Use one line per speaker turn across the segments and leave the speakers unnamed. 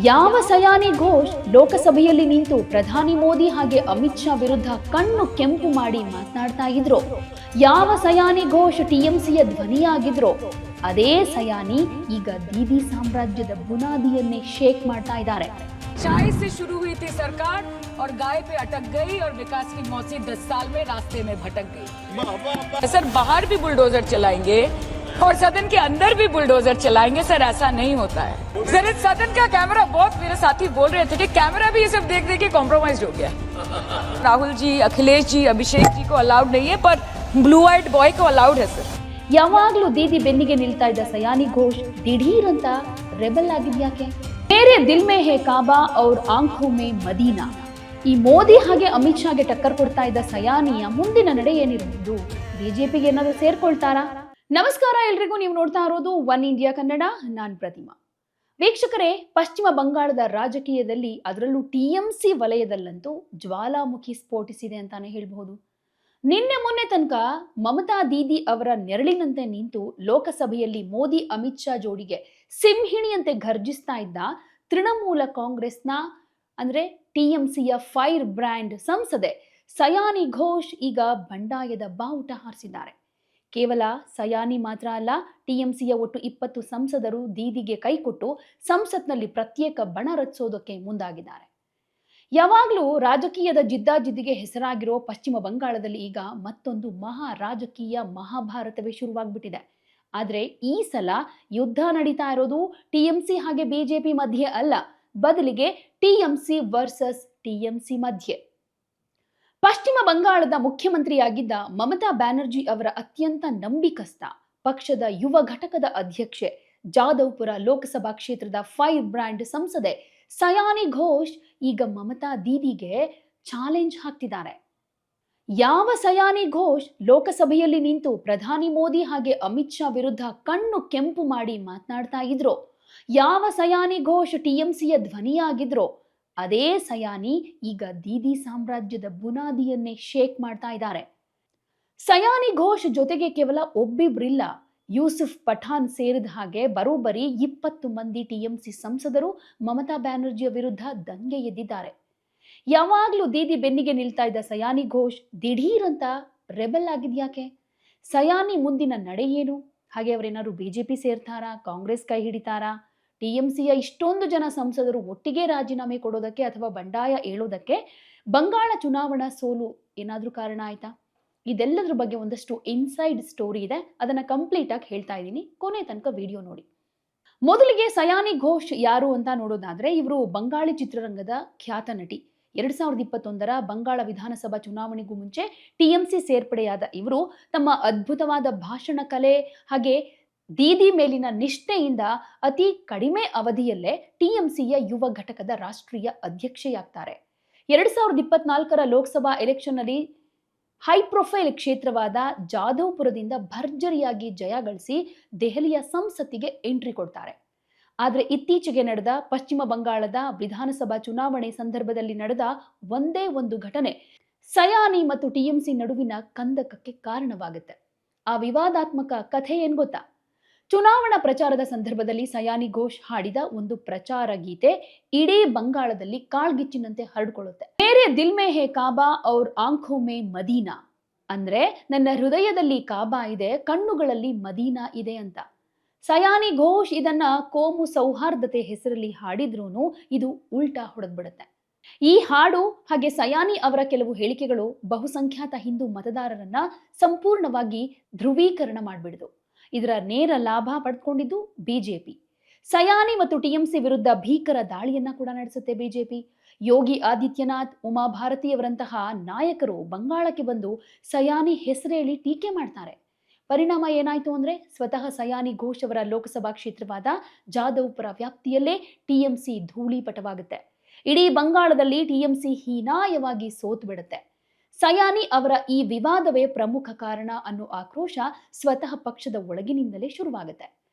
ಯಾವ ಸಯಾನಿ ಘೋಷ್ ಲೋಕಸಭೆಯಲ್ಲಿ ನಿಂತು ಪ್ರಧಾನಿ ಮೋದಿ ಹಾಗೆ ಅಮಿತ್ ಶಾ ವಿರುದ್ಧ ಕಣ್ಣು ಕೆಂಪು ಮಾಡಿ ಮಾತನಾಡ್ತಾ ಇದ್ರು, ಯಾವ ಸಯಾನಿ ಘೋಷ್ ಟಿಎಂಸಿಯ ಧ್ವನಿಯಾಗಿದ್ರು, ಅದೇ ಸಯಾನಿ ಈಗ ದೀದಿ ಸಾಮ್ರಾಜ್ಯದ ಬುನಾದಿಯನ್ನೇ ಶೇಕ್ ಮಾಡ್ತಾ ಇದ್ದಾರೆ.
चाय से शुरू हुई थी सरकार और गाय पे अटक गई और विकास की मौसी 10 साल में रास्ते में भटक गई. सर बाहर भी बुलडोजर चलाएंगे और सदन के अंदर भी बुलडोजर चलाएंगे. सर ऐसा नहीं होता है. सर सदन का कैमरा, बहुत मेरे साथी बोल रहे थे कि कैमरा भी ये सब देख देख के कॉम्प्रोमाइज हो गया. राहुल जी, अखिलेश जी, अभिषेक जी को अलाउड नहीं है, पर ब्लू आइड बॉय को अलाउड है. सर
ಯಾವಾಗ್ಲೂ ದೀದಿ ಬೆನ್ನಿಗೆ ನಿಲ್ತಾ ಇದ್ದ ಸಯಾನಿ ಘೋಷ್ ದಿಢೀರ್ ಅಂತ ರೆಬೆಲ್ ಆಗಿದ್ಯಾಕೆ? ಮೇರೆ ದಿಲ್ ಮೇ ಹೇ ಕಾಬಾ ಔರ್ ಆಂಖೋ ಮೇ ಮದೀನಾ. ಈ ಮೋದಿ ಹಾಗೆ ಅಮಿತ್ ಶಾಗೆ ಟಕ್ಕರ್ ಕೊಡ್ತಾ ಇದ್ದ ಸಯಾನಿಯ ಮುಂದಿನ ನಡೆ ಏನಿರಬಹುದು? ಬಿಜೆಪಿಗೆ ಏನಾದರೂ ಸೇರ್ಕೊಳ್ತಾರಾ? ನಮಸ್ಕಾರ ಎಲ್ರಿಗೂ, ನೀವು ನೋಡ್ತಾ ಇರೋದು ಒನ್ ಇಂಡಿಯಾ ಕನ್ನಡ. ನಾನ್ ಪ್ರತಿಮಾ. ವೀಕ್ಷಕರೇ, ಪಶ್ಚಿಮ ಬಂಗಾಳದ ರಾಜಕೀಯದಲ್ಲಿ, ಅದರಲ್ಲೂ ಟಿಎಂಸಿ ವಲಯದಲ್ಲಂತೂ ಜ್ವಾಲಾಮುಖಿ ಸ್ಫೋಟಿಸಿದೆ ಅಂತಾನೆ ಹೇಳಬಹುದು. ನಿನ್ನೆ ಮೊನ್ನೆ ತನಕ ಮಮತಾ ದೀದಿ ಅವರ ನೆರಳಿನಂತೆ ನಿಂತು ಲೋಕಸಭೆಯಲ್ಲಿ ಮೋದಿ ಅಮಿತ್ ಶಾ ಜೋಡಿಗೆ ಸಿಂಹಿಣಿಯಂತೆ ಘರ್ಜಿಸ್ತಾ ಇದ್ದ ತೃಣಮೂಲ ಕಾಂಗ್ರೆಸ್ನ ಅಂದ್ರೆ ಟಿಎಂಸಿಯ ಫೈರ್ ಬ್ರ್ಯಾಂಡ್ ಸಂಸದೆ ಸಯಾನಿ ಘೋಷ್ ಈಗ ಬಂಡಾಯದ ಬಾವುಟ ಹಾರಿಸಿದ್ದಾರೆ. ಕೇವಲ ಸಯಾನಿ ಮಾತ್ರ ಅಲ್ಲ, ಟಿಎಂಸಿಯ ಒಟ್ಟು 20 ಸಂಸದರು ದೀದಿಗೆ ಕೈಕೊಟ್ಟು ಸಂಸತ್ನಲ್ಲಿ ಪ್ರತ್ಯೇಕ ಬಣ ರಚಿಸೋದಕ್ಕೆ ಮುಂದಾಗಿದ್ದಾರೆ. ಯಾವಾಗಲೂ ರಾಜಕೀಯದ ಜಿದ್ದಾಜಿದ್ದಿಗೆ ಹೆಸರಾಗಿರೋ ಪಶ್ಚಿಮ ಬಂಗಾಳದಲ್ಲಿ ಈಗ ಮತ್ತೊಂದು ಮಹಾ ರಾಜಕೀಯ ಮಹಾಭಾರತವೇ ಶುರುವಾಗ್ಬಿಟ್ಟಿದೆ. ಆದರೆ ಈ ಸಲ ಯುದ್ಧ ನಡೀತಾ ಇರೋದು ಟಿಎಂಸಿ ಹಾಗೆ ಬಿಜೆಪಿ ಮಧ್ಯೆ ಅಲ್ಲ, ಬದಲಿಗೆ ಟಿಎಂಸಿ ವರ್ಸಸ್ ಟಿಎಂಸಿ ಮಧ್ಯೆ. ಪಶ್ಚಿಮ ಬಂಗಾಳದ ಮುಖ್ಯಮಂತ್ರಿಯಾಗಿದ್ದ ಮಮತಾ ಬ್ಯಾನರ್ಜಿ ಅವರ ಅತ್ಯಂತ ನಂಬಿಕಸ್ಥ ಪಕ್ಷದ ಯುವ ಘಟಕದ ಅಧ್ಯಕ್ಷೆ, ಜಾದವ್ಪುರ ಲೋಕಸಭಾ ಕ್ಷೇತ್ರದ ಫೈರ್ ಬ್ರ್ಯಾಂಡ್ ಸಂಸದೆ ಸಯಾನಿ ಘೋಷ್ ಈಗ ಮಮತಾ ದೀದಿಗೆ ಚಾಲೆಂಜ್ ಹಾಕ್ತಿದ್ದಾರೆ. ಯಾವ ಸಯಾನಿ ಘೋಷ್ ಲೋಕಸಭೆಯಲ್ಲಿ ನಿಂತು ಪ್ರಧಾನಿ ಮೋದಿ ಹಾಗೆ ಅಮಿತ್ ಶಾ ವಿರುದ್ಧ ಕಣ್ಣು ಕೆಂಪು ಮಾಡಿ ಮಾತನಾಡ್ತಾ ಇದ್ರು, ಯಾವ ಸಯಾನಿ ಘೋಷ್ ಟಿಎಂಸಿಯ ಧ್ವನಿಯಾಗಿದ್ರು, ಅದೇ ಸಯಾನಿ ಈಗ ದೀದಿ ಸಾಮ್ರಾಜ್ಯದ ಬುನಾದಿಯನ್ನೇ ಶೇಕ್ ಮಾಡ್ತಾ ಇದ್ದಾರೆ. ಸಯಾನಿ ಘೋಷ್ ಜೊತೆಗೆ ಕೇವಲ ಒಬ್ಬಿಬ್ರಿಲ್ಲ, ಯೂಸುಫ್ ಪಠಾಣ್ ಸೇರಿದ ಹಾಗೆ ಬರೋಬ್ಬರಿ 20 ಮಂದಿ ಟಿಎಂಸಿ ಸಂಸದರು ಮಮತಾ ಬ್ಯಾನರ್ಜಿಯ ವಿರುದ್ಧ ದಂಗೆ ಎದ್ದಿದ್ದಾರೆ. ಯಾವಾಗ್ಲೂ ದೀದಿ ಬೆನ್ನಿಗೆ ನಿಲ್ತಾ ಇದ್ದ ಸಯಾನಿ ಘೋಷ್ ದಿಢೀರ್ ಅಂತ ರೆಬೆಲ್ ಆಗಿದ್ಯಾಕೆ? ಸಯಾನಿ ಮುಂದಿನ ನಡೆ ಏನು? ಹಾಗೆ ಅವರೇನಾದ್ರು ಬಿಜೆಪಿ ಸೇರ್ತಾರಾ? ಕಾಂಗ್ರೆಸ್ ಕೈ ಹಿಡಿತಾರಾ? ಟಿಎಂಸಿಯ ಇಷ್ಟೊಂದು ಜನ ಸಂಸದರು ಒಟ್ಟಿಗೆ ರಾಜೀನಾಮೆ ಕೊಡೋದಕ್ಕೆ ಅಥವಾ ಬಂಡಾಯ ಏಳೋದಕ್ಕೆ ಬಂಗಾಳ ಚುನಾವಣಾ ಸೋಲು ಏನಾದ್ರೂ ಕಾರಣ ಆಯ್ತಾ? ಇದೆಲ್ಲದ್ರ ಬಗ್ಗೆ ಒಂದಷ್ಟು ಇನ್ಸೈಡ್ ಸ್ಟೋರಿ ಇದೆ, ಅದನ್ನ ಕಂಪ್ಲೀಟ್ ಆಗಿ ಹೇಳ್ತಾ ಇದ್ದೀನಿ, ಕೊನೆ ತನಕ ವಿಡಿಯೋ ನೋಡಿ. ಮೊದಲಿಗೆ ಸಯಾನಿ ಘೋಷ್ ಯಾರು ಅಂತ ನೋಡೋದಾದ್ರೆ, ಇವರು ಬಂಗಾಳಿ ಚಿತ್ರರಂಗದ ಖ್ಯಾತ ನಟಿ. 2021ರ ಬಂಗಾಳ ವಿಧಾನಸಭಾ ಚುನಾವಣೆಗೂ ಮುಂಚೆ ಟಿಎಂಸಿ ಸೇರ್ಪಡೆಯಾದ ಇವರು ತಮ್ಮ ಅದ್ಭುತವಾದ ಭಾಷಣ ಕಲೆ ಹಾಗೆ ದೀದಿ ಮೇಲಿನ ನಿಷ್ಠೆಯಿಂದ ಅತಿ ಕಡಿಮೆ ಅವಧಿಯಲ್ಲೇ ಟಿಎಂಸಿಯ ಯುವ ಘಟಕದ ರಾಷ್ಟ್ರೀಯ ಅಧ್ಯಕ್ಷೆಯಾಗ್ತಾರೆ. 2024ರ ಲೋಕಸಭಾ ಎಲೆಕ್ಷನ್ನಲ್ಲಿ ಹೈ ಪ್ರೊಫೈಲ್ ಕ್ಷೇತ್ರವಾದ ಜಾಧವ್ಪುರದಿಂದ ಭರ್ಜರಿಯಾಗಿ ಜಯ ಗಳಿಸಿ ದೆಹಲಿಯ ಸಂಸತ್ತಿಗೆ ಎಂಟ್ರಿ ಕೊಡ್ತಾರೆ. ಆದರೆ ಇತ್ತೀಚೆಗೆ ನಡೆದ ಪಶ್ಚಿಮ ಬಂಗಾಳದ ವಿಧಾನಸಭಾ ಚುನಾವಣೆ ಸಂದರ್ಭದಲ್ಲಿ ನಡೆದ ಒಂದೇ ಒಂದು ಘಟನೆ ಸಯಾನಿ ಮತ್ತು ಟಿಎಂಸಿ ನಡುವಿನ ಕಂದಕಕ್ಕೆ ಕಾರಣವಾಗುತ್ತೆ. ಆ ವಿವಾದಾತ್ಮಕ ಕಥೆ ಏನ್ ಗೊತ್ತಾ? ಚುನಾವಣಾ ಪ್ರಚಾರದ ಸಂದರ್ಭದಲ್ಲಿ ಸಯಾನಿ ಘೋಷ್ ಹಾಡಿದ ಒಂದು ಪ್ರಚಾರ ಗೀತೆ ಇಡೀ ಬಂಗಾಳದಲ್ಲಿ ಕಾಳ್ಗಿಚ್ಚಿನಂತೆ ಹರಡ್ಕೊಳ್ಳುತ್ತೆ. ಮೇರೆ ದಿಲ್ ಮೇ ಹೇ ಕಾಬಾ ಔರ್ ಆಂಖೋ ಮೇ ಮದೀನಾ. ಅಂದ್ರೆ ನನ್ನ ಹೃದಯದಲ್ಲಿ ಕಾಬಾ ಇದೆ, ಕಣ್ಣುಗಳಲ್ಲಿ ಮದೀನಾ ಇದೆ ಅಂತ. ಸಯಾನಿ ಘೋಷ್ ಇದನ್ನ ಕೋಮು ಸೌಹಾರ್ದತೆ ಹೆಸರಲ್ಲಿ ಹಾಡಿದ್ರೂನು ಇದು ಉಲ್ಟಾ ಹೊಡೆದ್ಬಿಡುತ್ತೆ. ಈ ಹಾಡು ಹಾಗೆ ಸಯಾನಿ ಅವರ ಕೆಲವು ಹೇಳಿಕೆಗಳು ಬಹುಸಂಖ್ಯಾತ ಹಿಂದೂ ಮತದಾರರನ್ನ ಸಂಪೂರ್ಣವಾಗಿ ಧ್ರುವೀಕರಣ ಮಾಡಿಬಿಡಿದು. ಇದರ ನೇರ ಲಾಭ ಪಡೆದುಕೊಂಡಿದ್ದು ಬಿಜೆಪಿ. ಸಯಾನಿ ಮತ್ತು ಟಿಎಂಸಿ ವಿರುದ್ಧ ಭೀಕರ ದಾಳಿಯನ್ನ ಕೂಡ ನಡೆಸುತ್ತೆ ಬಿಜೆಪಿ. ಯೋಗಿ ಆದಿತ್ಯನಾಥ್, ಉಮಾ ಭಾರತಿಯವರಂತಹ ನಾಯಕರು ಬಂಗಾಳಕ್ಕೆ ಬಂದು ಸಯಾನಿ ಹೆಸರೇಳಿ ಟೀಕೆ ಮಾಡ್ತಾರೆ. ಪರಿಣಾಮ ಏನಾಯ್ತು ಅಂದ್ರೆ, ಸ್ವತಃ ಸಯಾನಿ ಘೋಷ್ ಅವರ ಲೋಕಸಭಾ ಕ್ಷೇತ್ರವಾದ ಜಾದವ್ಪುರ ವ್ಯಾಪ್ತಿಯಲ್ಲೇ ಟಿಎಂಸಿ ಧೂಳೀಪಟವಾಗುತ್ತೆ. ಇಡೀ ಬಂಗಾಳದಲ್ಲಿ ಟಿಎಂಸಿ ಹೀನಾಯವಾಗಿ ಸೋತು ಬಿಡುತ್ತೆ. ಸಯಾನಿ ಅವರ ಈ ವಿವಾದವೇ ಪ್ರಮುಖ ಕಾರಣ ಅನ್ನೋ ಆಕ್ರೋಶ ಸ್ವತಃ ಪಕ್ಷದ ಒಳಗಿನಿಂದಲೇ ಶುರುವಾಗುತ್ತೆ.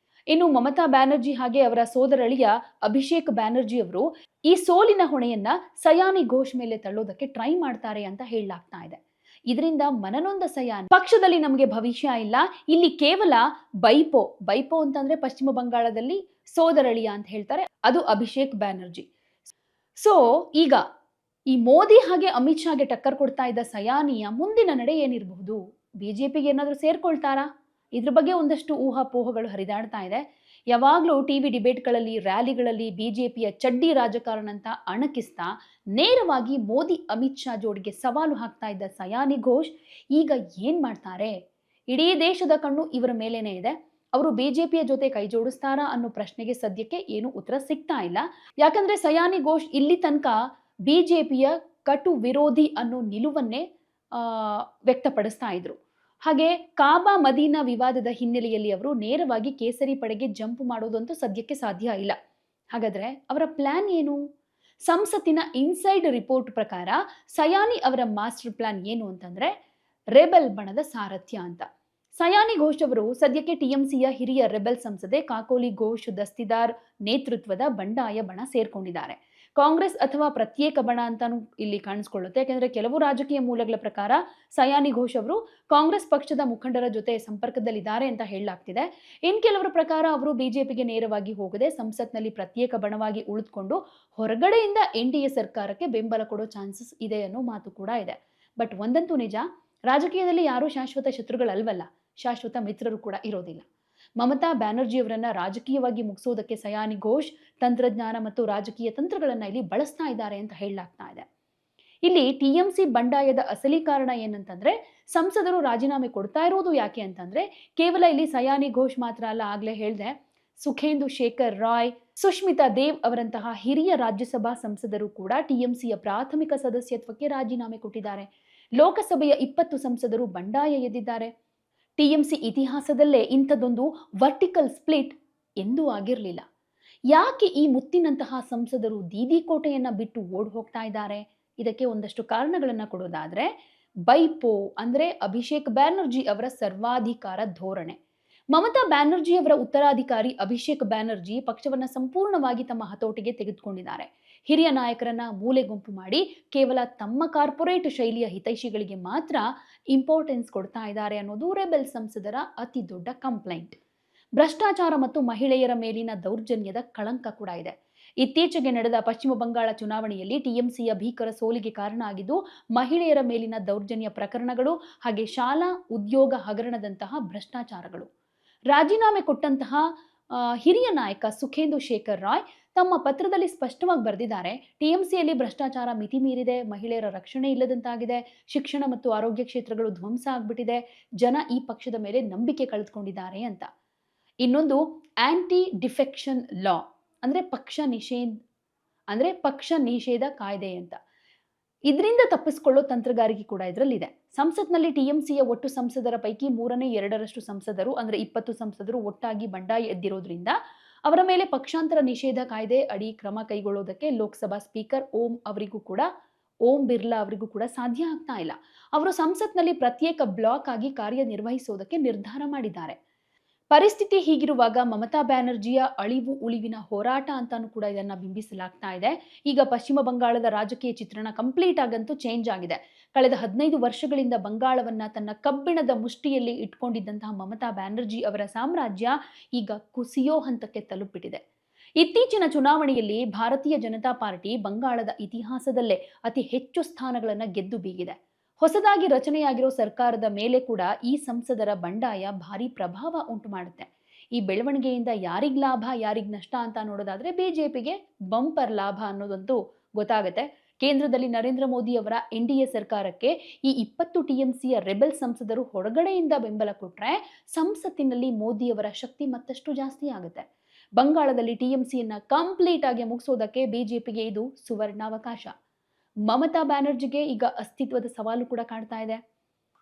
ಇನ್ನು ಮಮತಾ ಬ್ಯಾನರ್ಜಿ ಹಾಗೆ ಅವರ ಸೋದರಳಿಯ ಅಭಿಷೇಕ್ ಬ್ಯಾನರ್ಜಿ ಅವರು ಈ ಸೋಲಿನ ಹೊಣೆಯನ್ನ ಸಯಾನಿ ಘೋಷ್ ಮೇಲೆ ತಳ್ಳೋದಕ್ಕೆ ಟ್ರೈ ಮಾಡ್ತಾರೆ ಅಂತ ಹೇಳಲಾಗ್ತಾ ಇದೆ. ಇದರಿಂದ ಮನನೊಂದ ಸಯಾನಿ, ಪಕ್ಷದಲ್ಲಿ ನಮಗೆ ಭವಿಷ್ಯ ಇಲ್ಲ, ಇಲ್ಲಿ ಕೇವಲ ಬೈಪೋ ಅಂತಂದ್ರೆ ಪಶ್ಚಿಮ ಬಂಗಾಳದಲ್ಲಿ ಸೋದರಳಿಯ ಅಂತ ಹೇಳ್ತಾರೆ, ಅದು ಅಭಿಷೇಕ್ ಬ್ಯಾನರ್ಜಿ. ಸೊ ಈಗ ಈ ಮೋದಿ ಹಾಗೆ ಅಮಿತ್ ಶಾಗೆ ಟಕ್ಕರ್ ಕೊಡ್ತಾ ಇದ್ದ ಸಯಾನಿಯ ಮುಂದಿನ ನಡೆ ಏನಿರಬಹುದು? ಬಿಜೆಪಿಗೆ ಏನಾದರೂ ಸೇರ್ಕೊಳ್ತಾರಾ? ಇದ್ರ ಬಗ್ಗೆ ಒಂದಷ್ಟು ಊಹಾಪೋಹಗಳು ಹರಿದಾಡ್ತಾ ಇದೆ. ಯಾವಾಗಲೂ ಟಿವಿ ಡಿಬೇಟ್ಗಳಲ್ಲಿ, ರ್ಯಾಲಿಗಳಲ್ಲಿ ಬಿಜೆಪಿಯ ಚಡ್ಡಿ ರಾಜಕಾರಣ ಅಂತ ಅಣಕಿಸ್ತಾ ನೇರವಾಗಿ ಮೋದಿ ಅಮಿತ್ ಶಾ ಜೋಡಿಗೆ ಸವಾಲು ಹಾಕ್ತಾ ಇದ್ದ ಸಯಾನಿ ಘೋಷ್ ಈಗ ಏನ್ ಮಾಡ್ತಾರೆ? ಇಡೀ ದೇಶದ ಕಣ್ಣು ಇವರ ಮೇಲೇನೆ ಇದೆ. ಅವರು ಬಿಜೆಪಿಯ ಜೊತೆ ಕೈ ಜೋಡಿಸ್ತಾರಾ ಅನ್ನೋ ಪ್ರಶ್ನೆಗೆ ಸದ್ಯಕ್ಕೆ ಏನು ಉತ್ತರ ಸಿಗ್ತಾ ಇಲ್ಲ. ಯಾಕಂದ್ರೆ ಸಯಾನಿ ಘೋಷ್ ಇಲ್ಲಿ ತನಕ ಬಿಜೆಪಿಯ ಕಟು ವಿರೋಧಿ ಅನ್ನೋ ನಿಲುವನ್ನೇ ವ್ಯಕ್ತಪಡಿಸ್ತಾ ಇದ್ರು. ಹಾಗೆ ಕಾಬಾ ಮದೀನಾ ವಿವಾದದ ಹಿನ್ನೆಲೆಯಲ್ಲಿ ಅವರು ನೇರವಾಗಿ ಕೇಸರಿ ಪಡೆಗೆ ಜಂಪ್ ಮಾಡೋದಂತೂ ಸದ್ಯಕ್ಕೆ ಸಾಧ್ಯ ಇಲ್ಲ. ಹಾಗಾದ್ರೆ ಅವರ ಪ್ಲಾನ್ ಏನು? ಸಂಸತ್ತಿನ ಇನ್ಸೈಡ್ ರಿಪೋರ್ಟ್ ಪ್ರಕಾರ ಸಯಾನಿ ಅವರ ಮಾಸ್ಟರ್ ಪ್ಲಾನ್ ಏನು ಅಂತಂದ್ರೆ ರೆಬೆಲ್ ಬಣದ ಸಾರಥ್ಯ ಅಂತ. ಸಯಾನಿ ಘೋಷ್ ಅವರು ಸದ್ಯಕ್ಕೆ ಟಿಎಂಸಿಯ ಹಿರಿಯ ರೆಬೆಲ್ ಸಂಸದೆ ಕಾಕೋಲಿ ಘೋಷ್ ದಸ್ತಿದಾರ್ ನೇತೃತ್ವದ ಬಂಡಾಯ ಬಣ ಸೇರ್ಕೊಂಡಿದ್ದಾರೆ. ಕಾಂಗ್ರೆಸ್ ಅಥವಾ ಪ್ರತ್ಯೇಕ ಬಣ ಅಂತಾನು ಇಲ್ಲಿ ಕಾಣಿಸ್ಕೊಳ್ಳುತ್ತೆ. ಯಾಕೆಂದ್ರೆ ಕೆಲವು ರಾಜಕೀಯ ಮೂಲಗಳ ಪ್ರಕಾರ ಸಯಾನಿ ಘೋಷ್ ಅವರು ಕಾಂಗ್ರೆಸ್ ಪಕ್ಷದ ಮುಖಂಡರ ಜೊತೆ ಸಂಪರ್ಕದಲ್ಲಿದ್ದಾರೆ ಅಂತ ಹೇಳಲಾಗ್ತಿದೆ. ಇನ್ ಕೆಲವರ ಪ್ರಕಾರ ಅವರು ಬಿಜೆಪಿಗೆ ನೇರವಾಗಿ ಹೋಗದೆ ಸಂಸತ್ನಲ್ಲಿ ಪ್ರತ್ಯೇಕ ಬಣವಾಗಿ ಉಳಿದುಕೊಂಡು ಹೊರಗಡೆಯಿಂದ ಎನ್ಡಿಎ ಸರ್ಕಾರಕ್ಕೆ ಬೆಂಬಲ ಕೊಡೋ ಚಾನ್ಸಸ್ ಇದೆ ಅನ್ನೋ ಮಾತು ಕೂಡ ಇದೆ. ಬಟ್ ಒಂದಂತೂ ನಿಜ, ರಾಜಕೀಯದಲ್ಲಿ ಯಾರೂ ಶಾಶ್ವತ ಶತ್ರುಗಳಲ್ವಲ್ಲ, ಶಾಶ್ವತ ಮಿತ್ರರು ಕೂಡ ಇರೋದಿಲ್ಲ. ಮಮತಾ ಬ್ಯಾನರ್ಜಿಯವರನ್ನ ರಾಜಕೀಯವಾಗಿ ಮುಗಿಸೋದಕ್ಕೆ ಸಯಾನಿ ಘೋಷ್ ತಂತ್ರಜ್ಞಾನ ಮತ್ತು ರಾಜಕೀಯ ತಂತ್ರಗಳನ್ನ ಇಲ್ಲಿ ಬಳಸ್ತಾ ಇದ್ದಾರೆ ಅಂತ ಹೇಳಲಾಗ್ತಾ ಇದೆ. ಇಲ್ಲಿ ಟಿಎಂಸಿ ಬಂಡಾಯದ ಅಸಲಿ ಕಾರಣ ಏನಂತಂದ್ರೆ ಸಂಸದರು ರಾಜೀನಾಮೆ ಕೊಡ್ತಾ ಇರೋದು ಯಾಕೆ ಅಂತಂದ್ರೆ ಕೇವಲ ಇಲ್ಲಿ ಸಯಾನಿ ಘೋಷ್ ಮಾತ್ರ ಅಲ್ಲ, ಆಗ್ಲೇ ಹೇಳ್ದೆ ಸುಖೇಂದು ಶೇಖರ್ ರಾಯ್, ಸುಷ್ಮಿತಾ ದೇವ್ ಅವರಂತಹ ಹಿರಿಯ ರಾಜ್ಯಸಭಾ ಸಂಸದರು ಕೂಡ ಟಿಎಂಸಿಯ ಪ್ರಾಥಮಿಕ ಸದಸ್ಯತ್ವಕ್ಕೆ ರಾಜೀನಾಮೆ ಕೊಟ್ಟಿದ್ದಾರೆ. ಲೋಕಸಭೆಯ 20 ಸಂಸದರು ಬಂಡಾಯ ಎದ್ದಿದ್ದಾರೆ. ಟಿಎಂಸಿ ಇತಿಹಾಸದಲ್ಲೇ ಇಂಥದ್ದೊಂದು ವರ್ಟಿಕಲ್ ಸ್ಪ್ಲಿಟ್ ಎಂದೂ ಆಗಿರಲಿಲ್ಲ. ಯಾಕೆ ಈ ಮುತ್ತಿನಂತಹ ಸಂಸದರು ದೀದಿ ಕೋಟೆಯನ್ನ ಬಿಟ್ಟು ಓಡ್ ಹೋಗ್ತಾ ಇದ್ದಾರೆ? ಇದಕ್ಕೆ ಒಂದಷ್ಟು ಕಾರಣಗಳನ್ನ ಕೊಡೋದಾದ್ರೆ ಬೈಪೋ ಅಂದ್ರೆ ಅಭಿಷೇಕ್ ಬ್ಯಾನರ್ಜಿ ಅವರ ಸರ್ವಾಧಿಕಾರ ಧೋರಣೆ. ಮಮತಾ ಬ್ಯಾನರ್ಜಿ ಅವರ ಉತ್ತರಾಧಿಕಾರಿ ಅಭಿಷೇಕ್ ಬ್ಯಾನರ್ಜಿ ಪಕ್ಷವನ್ನ ಸಂಪೂರ್ಣವಾಗಿ ತಮ್ಮ ಹತೋಟಿಗೆ ತೆಗೆದುಕೊಂಡಿದ್ದಾರೆ. ಹಿರಿಯ ನಾಯಕರನ್ನ ಮೂಲೆ ಗುಂಪು ಮಾಡಿ ಕೇವಲ ತಮ್ಮ ಕಾರ್ಪೊರೇಟ್ ಶೈಲಿಯ ಹಿತೈಷಿಗಳಿಗೆ ಮಾತ್ರ ಇಂಪಾರ್ಟೆನ್ಸ್ ಕೊಡ್ತಾ ಇದ್ದಾರೆ ಅನ್ನೋದು ರೆಬೆಲ್ ಸಂಸದರ ಅತಿ ದೊಡ್ಡ ಕಂಪ್ಲೇಂಟ್. ಭ್ರಷ್ಟಾಚಾರ ಮತ್ತು ಮಹಿಳೆಯರ ಮೇಲಿನ ದೌರ್ಜನ್ಯದ ಕಳಂಕ ಕೂಡ ಇದೆ. ಇತ್ತೀಚೆಗೆ ನಡೆದ ಪಶ್ಚಿಮ ಬಂಗಾಳ ಚುನಾವಣೆಯಲ್ಲಿ ಟಿಎಂಸಿಯ ಭೀಕರ ಸೋಲಿಗೆ ಕಾರಣ ಆಗಿದ್ದು ಮಹಿಳೆಯರ ಮೇಲಿನ ದೌರ್ಜನ್ಯ ಪ್ರಕರಣಗಳು ಹಾಗೆ ಶಾಲಾ ಉದ್ಯೋಗ ಹಗರಣದಂತಹ ಭ್ರಷ್ಟಾಚಾರಗಳು. ರಾಜೀನಾಮೆ ಕೊಟ್ಟಂತಹ ಹಿರಿಯ ನಾಯಕ ಸುಖೇಂದು ಶೇಖರ್ ರಾಯ್ ತಮ್ಮ ಪತ್ರದಲ್ಲಿ ಸ್ಪಷ್ಟವಾಗಿ ಬರೆದಿದ್ದಾರೆ, ಟಿಎಂಸಿಯಲ್ಲಿ ಭ್ರಷ್ಟಾಚಾರ ಮಿತಿ ಮೀರಿದೆ, ಮಹಿಳೆಯರ ರಕ್ಷಣೆ ಇಲ್ಲದಂತಾಗಿದೆ, ಶಿಕ್ಷಣ ಮತ್ತು ಆರೋಗ್ಯ ಕ್ಷೇತ್ರಗಳು ಧ್ವಂಸ ಆಗ್ಬಿಟ್ಟಿದೆ, ಜನ ಈ ಪಕ್ಷದ ಮೇಲೆ ನಂಬಿಕೆ ಕಳೆದುಕೊಂಡಿದ್ದಾರೆ ಅಂತ. ಇನ್ನೊಂದು ಆಂಟಿ ಡಿಫೆಕ್ಷನ್ ಲಾ ಅಂದ್ರೆ ಪಕ್ಷ ನಿಷೇಧ ಕಾಯ್ದೆ ಅಂತ. ಇದರಿಂದ ತಪ್ಪಿಸಿಕೊಳ್ಳೋ ತಂತ್ರಗಾರಿಕೆ ಕೂಡ ಇದರಲ್ಲಿದೆ. ಸಂಸತ್ನಲ್ಲಿ ಟಿಎಂಸಿಯ ಒಟ್ಟು ಸಂಸದರ ಪೈಕಿ 2/3 ಸಂಸದರು ಅಂದ್ರೆ 20 ಸಂಸದರು ಒಟ್ಟಾಗಿ ಬಂಡಾಯ ಎದ್ದಿರೋದ್ರಿಂದ ಅವರ ಮೇಲೆ ಪಕ್ಷಾಂತರ ನಿಷೇಧ ಕಾಯ್ದೆ ಅಡಿ ಕ್ರಮ ಕೈಗೊಳ್ಳೋದಕ್ಕೆ ಲೋಕಸಭಾ ಸ್ಪೀಕರ್ ಓಂ ಬಿರ್ಲಾ ಅವರಿಗೂ ಕೂಡ ಸಾಧ್ಯ ಆಗ್ತಾ ಇಲ್ಲ. ಅವರು ಸಂಸತ್ನಲ್ಲಿ ಪ್ರತ್ಯೇಕ ಬ್ಲಾಕ್ ಆಗಿ ಕಾರ್ಯನಿರ್ವಹಿಸೋದಕ್ಕೆ ನಿರ್ಧಾರ ಮಾಡಿದ್ದಾರೆ. ಪರಿಸ್ಥಿತಿ ಹೀಗಿರುವಾಗ ಮಮತಾ ಬ್ಯಾನರ್ಜಿಯ ಅಳಿವು ಉಳಿವಿನ ಹೋರಾಟ ಅಂತಾನೂ ಕೂಡ ಇದನ್ನ ಬಿಂಬಿಸಲಾಗ್ತಾ ಇದೆ. ಈಗ ಪಶ್ಚಿಮ ಬಂಗಾಳದ ರಾಜಕೀಯ ಚಿತ್ರಣ ಕಂಪ್ಲೀಟ್ ಆಗಂತೂ ಚೇಂಜ್ ಆಗಿದೆ. ಕಳೆದ 15 ವರ್ಷಗಳಿಂದ ಬಂಗಾಳವನ್ನ ತನ್ನ ಕಬ್ಬಿಣದ ಮುಷ್ಟಿಯಲ್ಲಿ ಇಟ್ಕೊಂಡಿದ್ದಂತಹ ಮಮತಾ ಬ್ಯಾನರ್ಜಿ ಅವರ ಸಾಮ್ರಾಜ್ಯ ಈಗ ಕುಸಿಯೋ ಹಂತಕ್ಕೆ ತಲುಪಿಟ್ಟಿದೆ. ಇತ್ತೀಚಿನ ಚುನಾವಣೆಯಲ್ಲಿ ಭಾರತೀಯ ಜನತಾ ಪಾರ್ಟಿ ಬಂಗಾಳದ ಇತಿಹಾಸದಲ್ಲೇ ಅತಿ ಹೆಚ್ಚು ಸ್ಥಾನಗಳನ್ನು ಗೆದ್ದು ಬೀಗಿದೆ. ಹೊಸದಾಗಿ ರಚನೆಯಾಗಿರೋ ಸರ್ಕಾರದ ಮೇಲೆ ಕೂಡ ಈ ಸಂಸದರ ಬಂಡಾಯ ಭಾರಿ ಪ್ರಭಾವ ಉಂಟು ಮಾಡುತ್ತೆ. ಈ ಬೆಳವಣಿಗೆಯಿಂದ ಯಾರಿಗ್ ಲಾಭ ಯಾರಿಗ್ ನಷ್ಟ ಅಂತ ನೋಡೋದಾದ್ರೆ ಬಿಜೆಪಿಗೆ ಬಂಪರ್ ಲಾಭ ಅನ್ನೋದಂತೂ ಗೊತ್ತಾಗುತ್ತೆ. ಕೇಂದ್ರದಲ್ಲಿ ನರೇಂದ್ರ ಮೋದಿ ಅವರ ಎನ್ಡಿಎ ಸರ್ಕಾರಕ್ಕೆ ಈ 20 ಟಿಎಂಸಿಯ ರೆಬೆಲ್ ಸಂಸದರು ಹೊರಗಡೆಯಿಂದ ಬೆಂಬಲ ಕೊಟ್ರೆ ಸಂಸತ್ತಿನಲ್ಲಿ ಮೋದಿ ಅವರ ಶಕ್ತಿ ಮತ್ತಷ್ಟು ಜಾಸ್ತಿ ಆಗುತ್ತೆ. ಬಂಗಾಳದಲ್ಲಿ ಟಿಎಂಸಿಯನ್ನ ಕಂಪ್ಲೀಟ್ ಆಗಿ ಮುಗಿಸೋದಕ್ಕೆ ಬಿಜೆಪಿಗೆ ಇದು ಸುವರ್ಣಾವಕಾಶ. ಮಮತಾ ಬ್ಯಾನರ್ಜಿಗೆ ಈಗ ಅಸ್ತಿತ್ವದ ಸವಾಲು ಕೂಡ ಕಾಡ್ತಾ ಇದೆ.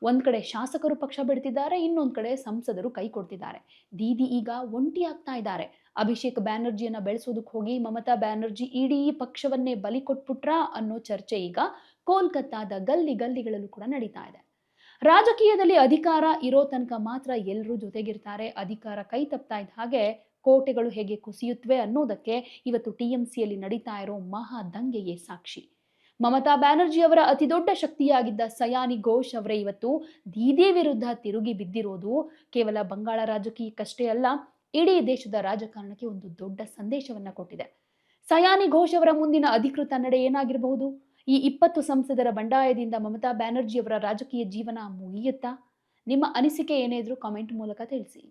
ಒಂದ್ ಕಡೆ ಶಾಸಕರು ಪಕ್ಷ ಬಿಡ್ತಿದ್ದಾರೆ, ಇನ್ನೊಂದ್ ಕಡೆ ಸಂಸದರು ಕೈ ಕೊಡ್ತಿದ್ದಾರೆ. ದೀದಿ ಈಗ ಒಂಟಿ ಆಗ್ತಾ ಇದ್ದಾರೆ. ಅಭಿಷೇಕ್ ಬ್ಯಾನರ್ಜಿಯನ್ನ ಬೆಳೆಸೋದಕ್ಕೆ ಹೋಗಿ ಮಮತಾ ಬ್ಯಾನರ್ಜಿ ಇಡೀ ಪಕ್ಷವನ್ನೇ ಬಲಿ ಕೊಟ್ಬಿಟ್ರಾ ಅನ್ನೋ ಚರ್ಚೆ ಈಗ ಕೋಲ್ಕತ್ತಾದ ಗಲ್ಲಿಗಳಲ್ಲೂ ಕೂಡ ನಡೀತಾ ಇದೆ. ರಾಜಕೀಯದಲ್ಲಿ ಅಧಿಕಾರ ಇರೋ ತನಕ ಮಾತ್ರ ಎಲ್ಲರೂ ಜೊತೆಗಿರ್ತಾರೆ. ಅಧಿಕಾರ ಕೈ ತಪ್ತಾ ಇದ್ದ ಹಾಗೆ ಕೋಟೆಗಳು ಹೇಗೆ ಕುಸಿಯುತ್ತವೆ ಅನ್ನೋದಕ್ಕೆ ಇವತ್ತು ಟಿಎಂಸಿಯಲ್ಲಿ ನಡೀತಾ ಇರೋ ಮಹಾ ದಂಗೆಯೇ ಸಾಕ್ಷಿ. ಮಮತಾ ಬ್ಯಾನರ್ಜಿ ಅವರ ಅತಿ ದೊಡ್ಡ ಶಕ್ತಿಯಾಗಿದ್ದ ಸಯಾನಿ ಘೋಷ್ ಅವರೇ ಇವತ್ತು ದೀದಿ ವಿರುದ್ಧ ತಿರುಗಿ ಬಿದ್ದಿರೋದು ಕೇವಲ ಬಂಗಾಳ ರಾಜಕೀಯಕ್ಕಷ್ಟೇ ಅಲ್ಲ, ಇಡೀ ದೇಶದ ರಾಜಕಾರಣಕ್ಕೆ ಒಂದು ದೊಡ್ಡ ಸಂದೇಶವನ್ನ ಕೊಟ್ಟಿದೆ. ಸಯಾನಿ ಘೋಷ್ ಅವರ ಮುಂದಿನ ಅಧಿಕೃತ ನಡೆ ಏನಾಗಿರಬಹುದು? ಈ 20 ಸಂಸದರ ಬಂಡಾಯದಿಂದ ಮಮತಾ ಬ್ಯಾನರ್ಜಿ ಅವರ ರಾಜಕೀಯ ಜೀವನ ಮುಗಿಯುತ್ತಾ? ನಿಮ್ಮ ಅನಿಸಿಕೆ ಏನೇ ಇದ್ರೂ ಕಾಮೆಂಟ್ ಮೂಲಕ ತಿಳಿಸಿ.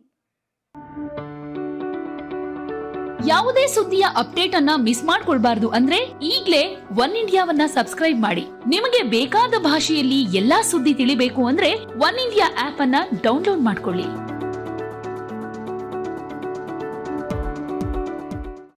ಯಾವುದೇ ಸುದ್ದಿಯ ಅಪ್ಡೇಟ್ ಅನ್ನ ಮಿಸ್ ಮಾಡ್ಕೊಳ್ಬಾರ್ದು ಅಂದ್ರೆ ಈಗ್ಲೇ ಒನ್ ಇಂಡಿಯಾವನ್ನ ಸಬ್ಸ್ಕ್ರೈಬ್ ಮಾಡಿ. ನಿಮಗೆ ಬೇಕಾದ ಭಾಷೆಯಲ್ಲಿ ಎಲ್ಲಾ ಸುದ್ದಿ ತಿಳಿಬೇಕು ಅಂದ್ರೆ ಒನ್ ಇಂಡಿಯಾ ಆಪ್ ಅನ್ನ ಡೌನ್ಲೋಡ್ ಮಾಡ್ಕೊಳ್ಳಿ.